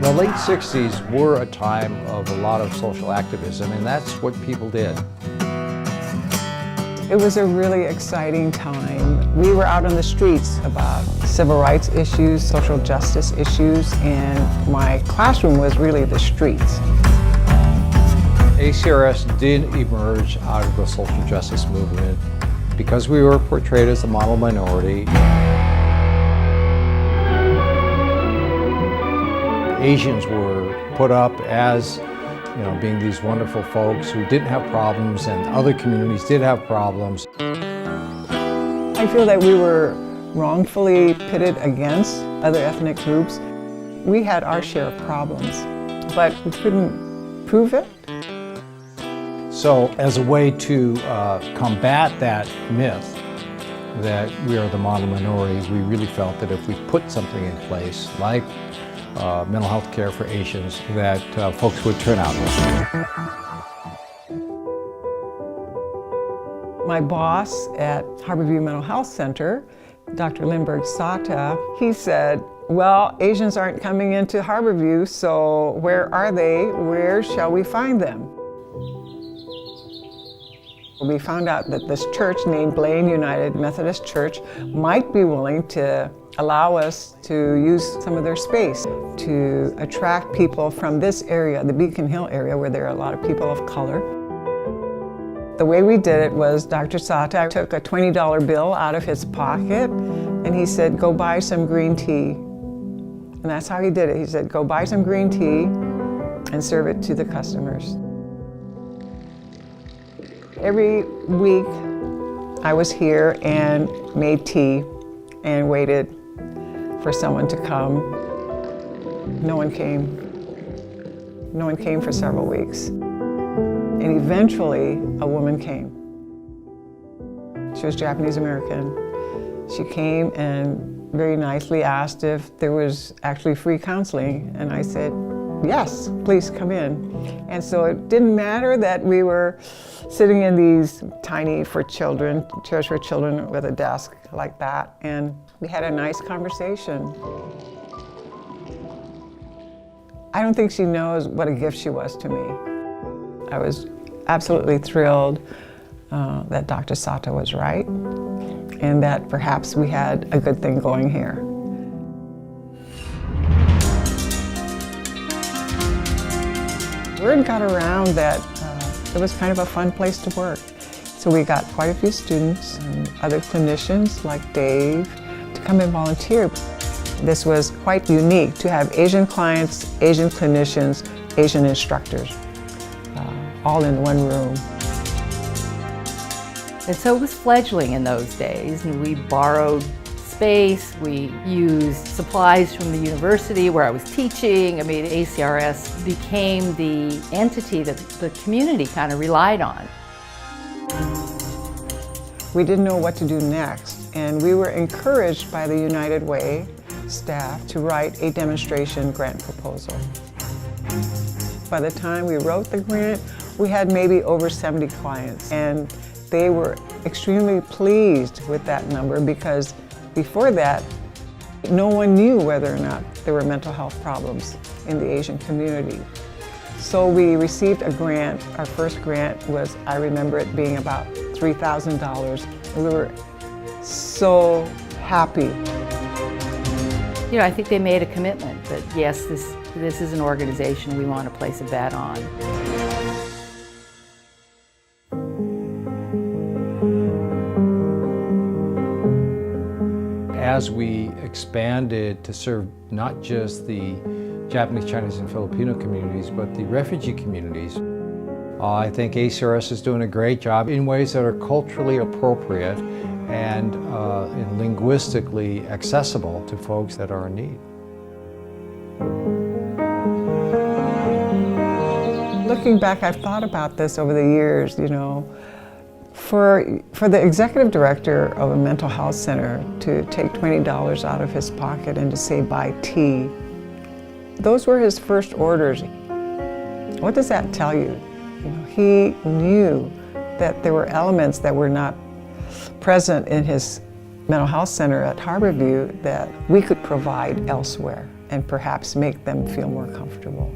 The late 60s were a time of a lot of social activism, and that's what people did. It was a really exciting time. We were out on the streets about civil rights issues, social justice issues, and my classroom was really the streets. ACRS did emerge out of the social justice movement because we were portrayed as the model minority. Asians were put up as, being these wonderful folks who didn't have problems, and other communities did have problems. I feel that we were wrongfully pitted against other ethnic groups. We had our share of problems, but we couldn't prove it. So as a way to combat that myth that we are the model minority, we really felt that if we put something in place, like mental health care for Asians, that folks would turn out. My boss at Harborview Mental Health Center, Dr. Lindbergh Sata, he said, well, Asians aren't coming into Harborview, so where are they? Where shall we find them? We found out that this church named Blaine United Methodist Church might be willing to allow us to use some of their space to attract people from this area, the Beacon Hill area, where there are a lot of people of color. The way we did it was Dr. Sata took a $20 bill out of his pocket and he said, go buy some green tea. And that's how he did it. He said, go buy some green tea and serve it to the customers. Every week I was here and made tea and waited for someone to come. No one came. No one came for several weeks. And eventually a woman came. She was Japanese American. She came and very nicely asked if there was actually free counseling, and I said, yes, please come in. And so it didn't matter that we were sitting in these tiny chairs for children with a desk like that, and we had a nice conversation. I don't think she knows what a gift she was to me. I was absolutely thrilled that Dr. Sata was right, and that perhaps we had a good thing going here. Word got around that it was kind of a fun place to work. So we got quite a few students and other clinicians like Dave to come and volunteer. This was quite unique to have Asian clients, Asian clinicians, Asian instructors, all in one room. And so it was fledgling in those days, and we borrowed space, we used supplies from the university where I was teaching. I mean, ACRS became the entity that the community kind of relied on. We didn't know what to do next, and we were encouraged by the United Way staff to write a demonstration grant proposal. By the time we wrote the grant, we had maybe over 70 clients, and they were extremely pleased with that number because before that, no one knew whether or not there were mental health problems in the Asian community. So we received a grant. Our first grant was, I remember it being about $3,000. We were so happy. I think they made a commitment that yes, this is an organization we want to place a bet on. As we expanded to serve not just the Japanese, Chinese, and Filipino communities, but the refugee communities, I think ACRS is doing a great job in ways that are culturally appropriate and linguistically accessible to folks that are in need. Looking back, I've thought about this over the years, For the executive director of a mental health center to take $20 out of his pocket and to say buy tea, those were his first orders. What does that tell you? He knew that there were elements that were not present in his mental health center at Harborview that we could provide elsewhere and perhaps make them feel more comfortable.